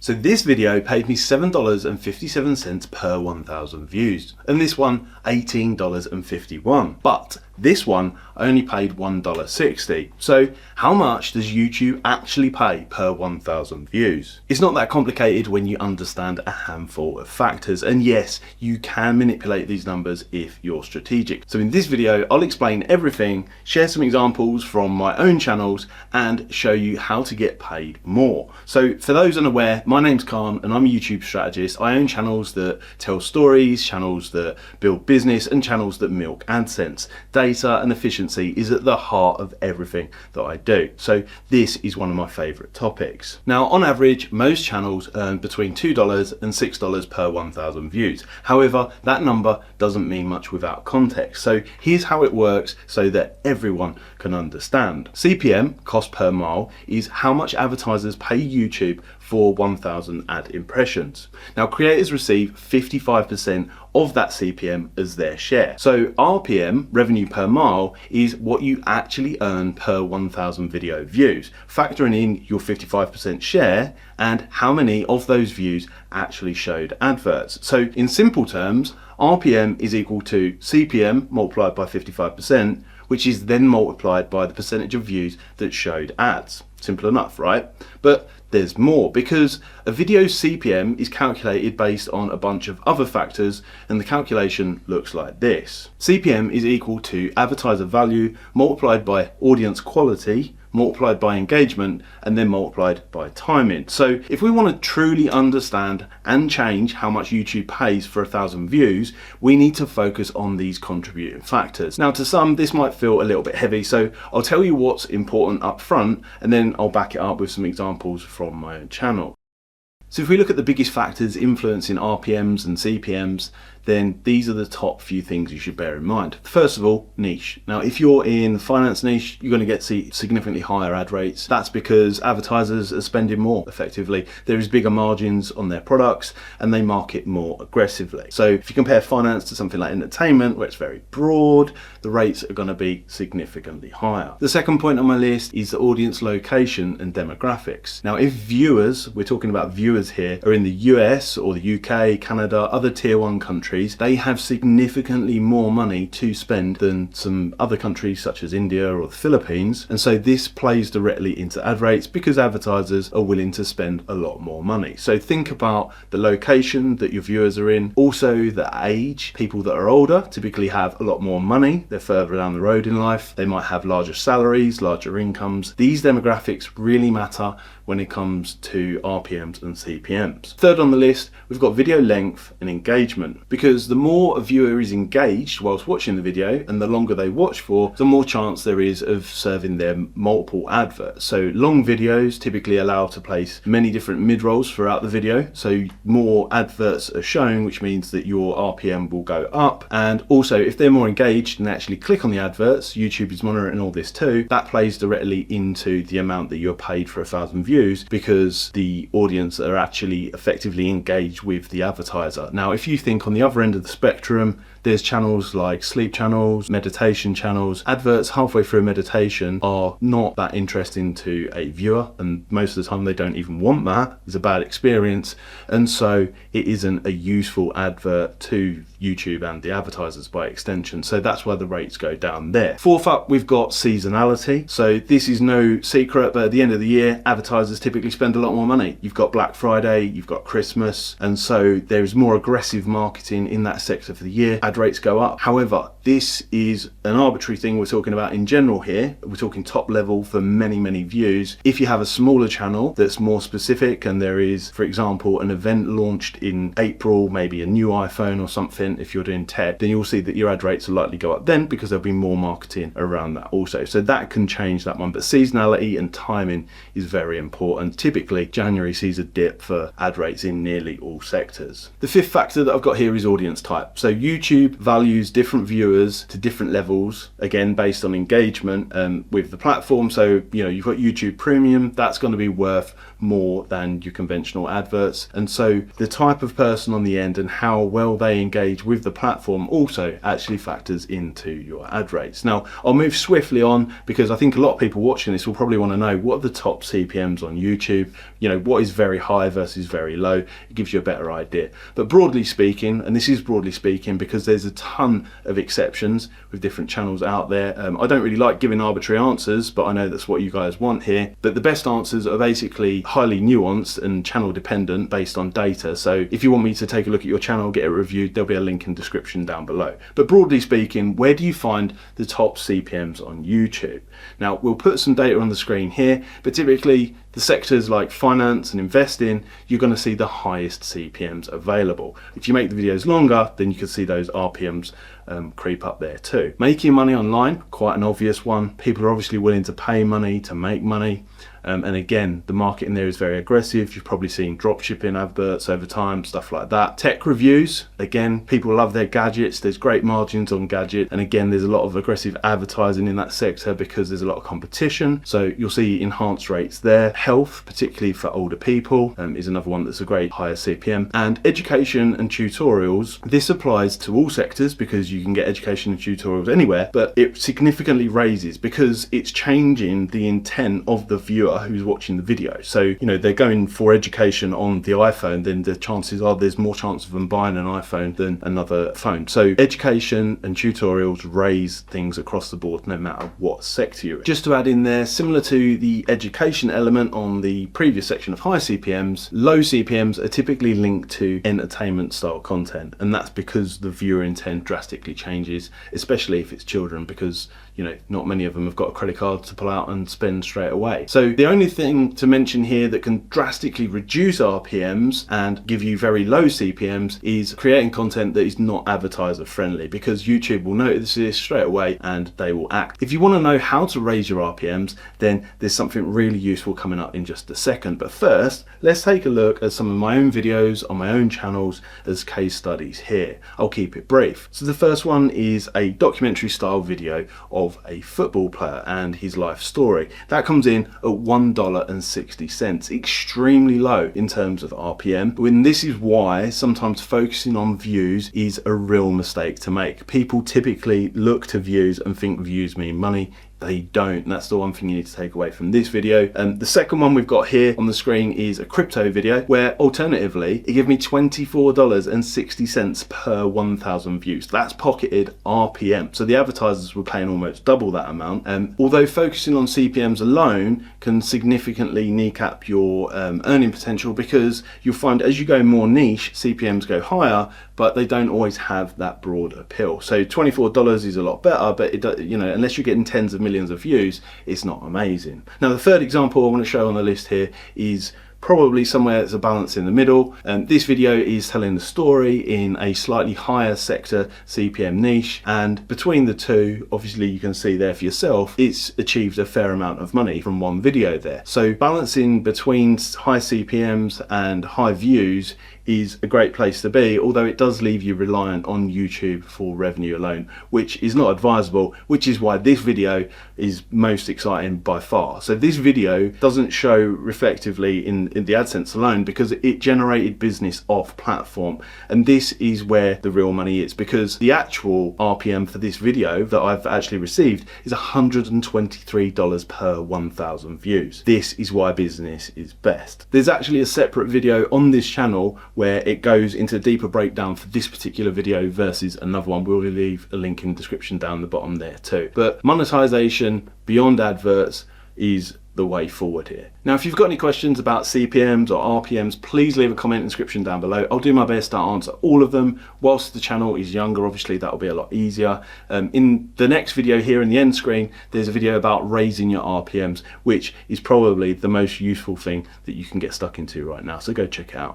So this video paid me $7.57 per 1,000 views, and this one $18.51. But this one only paid $1.60. So how much does YouTube actually pay per 1,000 views? It's not that complicated when you understand a handful of factors, and yes, you can manipulate these numbers if you're strategic. So in this video, I'll explain everything, share some examples from my own channels, and show you how to get paid more. So for those unaware, my name's Khan and I'm a YouTube strategist. I own channels that tell stories, channels that build business, and channels that milk AdSense. Data and efficiency is at the heart of everything that I do. So this is one of my favorite topics. Now, on average, most channels earn between $2 and $6 per 1,000 views. However, that number doesn't mean much without context. So here's how it works so that everyone can understand. CPM, cost per mile, is how much advertisers pay YouTube for 1,000 ad impressions. Now, creators receive 55% of that CPM as their share. So RPM, revenue per mile, is what you actually earn per 1,000 video views, factoring in your 55% share and how many of those views actually showed adverts. So in simple terms, RPM is equal to CPM multiplied by 55%, which is then multiplied by the percentage of views that showed ads. Simple enough, right? But there's more, because a video's CPM is calculated based on a bunch of other factors, and the calculation looks like this. CPM is equal to advertiser value multiplied by audience quality, multiplied by engagement, and then multiplied by timing. So if we want to truly understand and change how much YouTube pays for 1,000 views, we need to focus on these contributing factors. Now, to some, this might feel a little bit heavy, so I'll tell you what's important up front, and then I'll back it up with some examples from my own channel. So if we look at the biggest factors influencing RPMs and CPMs, then these are the top few things you should bear in mind. First of all, niche. Now, if you're in the finance niche, you're going to get significantly higher ad rates. That's because advertisers are spending more effectively. There is bigger margins on their products and they market more aggressively. So if you compare finance to something like entertainment, where it's very broad, the rates are going to be significantly higher. The second point on my list is the audience location and demographics. Now, if viewers, we're talking about viewers here, are in the US or the UK, Canada, other tier 1 countries, they have significantly more money to spend than some other countries such as India or the Philippines, and so this plays directly into ad rates because advertisers are willing to spend a lot more money. So think about the location that your viewers are in, also the age. People that are older typically have a lot more money, they're further down the road in life, they might have larger salaries, larger incomes. These demographics really matter when it comes to RPMs and CPMs. Third on the list, we've got video length and engagement, because the more a viewer is engaged whilst watching the video and the longer they watch for, the more chance there is of serving them multiple adverts. So long videos typically allow to place many different mid-rolls throughout the video, so more adverts are shown, which means that your RPM will go up. And also, if they're more engaged and actually click on the adverts, YouTube is monitoring all this too, that plays directly into the amount that you're paid for 1,000 views, because the audience are actually effectively engaged with the advertiser. Now, if you think on the other end of the spectrum, there's channels like sleep channels, meditation channels. Adverts halfway through meditation are not that interesting to a viewer, and most of the time they don't even want that. It's a bad experience, and so it isn't a useful advert to YouTube and the advertisers by extension. So that's why the rates go down there. Fourth up, we've got seasonality. So this is no secret, but at the end of the year, advertisers typically spend a lot more money. You've got Black Friday, you've got Christmas, and so there's more aggressive marketing in that sector for the year. Ad rates go up. However, this is an arbitrary thing we're talking about in general here. We're talking top level for many views. If you have a smaller channel that's more specific, and there is, for example, an event launched in April, maybe a new iPhone or something, if you're doing tech, then you'll see that your ad rates will likely go up then, because there'll be more marketing around that also. So that can change that one, but seasonality and timing is very important. Typically, January sees a dip for ad rates in nearly all sectors. The fifth factor that I've got here is audience type. So YouTube values different viewers to different levels, again based on engagement with the platform. So you've got YouTube Premium, that's going to be worth more than your conventional adverts. And so the type of person on the end and how well they engage with the platform also actually factors into your ad rates. Now, I'll move swiftly on because I think a lot of people watching this will probably want to know what are the top CPMs on YouTube, what is very high versus very low. It gives you a better idea. But broadly speaking, and this is broadly speaking because there's a ton of exceptions with different channels out there. I don't really like giving arbitrary answers, but I know that's what you guys want here. But the best answers are basically highly nuanced and channel dependent based on data. So if you want me to take a look at your channel, get it reviewed, there'll be a link in the description down below. But broadly speaking, where do you find the top CPMs on YouTube? Now, we'll put some data on the screen here, but typically the sectors like finance and investing, you're going to see the highest CPMs available. If you make the videos longer, then you can see those RPMs creep up there too. Making money online, quite an obvious one. People are obviously willing to pay money to make money. And again, the market in there is very aggressive. You've probably seen drop shipping adverts over time, stuff like that. Tech reviews, again, people love their gadgets. There's great margins on gadget. And again, there's a lot of aggressive advertising in that sector because there's a lot of competition. So you'll see enhanced rates there. Health, particularly for older people, is another one that's a great higher CPM. And education and tutorials, this applies to all sectors because you can get education and tutorials anywhere, but it significantly raises because it's changing the intent of the viewer who's watching the video. So they're going for education on the iPhone, then the chances are there's more chance of them buying an iPhone than another phone. So education and tutorials raise things across the board no matter what sector you're in. Just to add in there, similar to the education element on the previous section of high CPMs, low CPMs are typically linked to entertainment style content, and that's because the viewer intent drastically changes, especially if it's children, because not many of them have got a credit card to pull out and spend straight away. So the only thing to mention here that can drastically reduce RPMs and give you very low CPMs is creating content that is not advertiser friendly, because YouTube will notice this straight away and they will act. If you want to know how to raise your RPMs, then there's something really useful coming up in just a second. But first, let's take a look at some of my own videos on my own channels as case studies here. I'll keep it brief. So the first one is a documentary style video of a football player and his life story. That comes in at $1.60, extremely low in terms of RPM. And this is why sometimes focusing on views is a real mistake to make. People typically look to views and think views mean money. They don't, and that's the one thing you need to take away from this video. The second one we've got here on the screen is a crypto video where alternatively it gave me $24.60 per 1,000 views. That's pocketed RPM, so the advertisers were paying almost double that amount. Although focusing on CPMs alone can significantly kneecap your earning potential, because you'll find as you go more niche, CPMs go higher, but they don't always have that broad appeal. So $24 is a lot better, but it unless you're getting tens of millions of views, it's not amazing. Now, the third example I want to show on the list here is probably somewhere that's a balance in the middle. This video is telling the story in a slightly higher sector CPM niche, and between the two, obviously you can see there for yourself, it's achieved a fair amount of money from one video there. So balancing between high CPMs and high views is a great place to be, although it does leave you reliant on YouTube for revenue alone, which is not advisable, which is why this video is most exciting by far. So this video doesn't show reflectively in the AdSense alone because it generated business off platform, and this is where the real money is, because the actual RPM for this video that I've actually received is $123 per 1,000 views. This is why business is best. There's actually a separate video on this channel where it goes into a deeper breakdown for this particular video versus another one. We'll leave a link in the description down the bottom there too. But monetization beyond adverts is the way forward here. Now, if you've got any questions about CPMs or RPMs, please leave a comment in the description down below. I'll do my best to answer all of them. Whilst the channel is younger, obviously that'll be a lot easier. In the next video here in the end screen, there's a video about raising your RPMs, which is probably the most useful thing that you can get stuck into right now. So go check it out.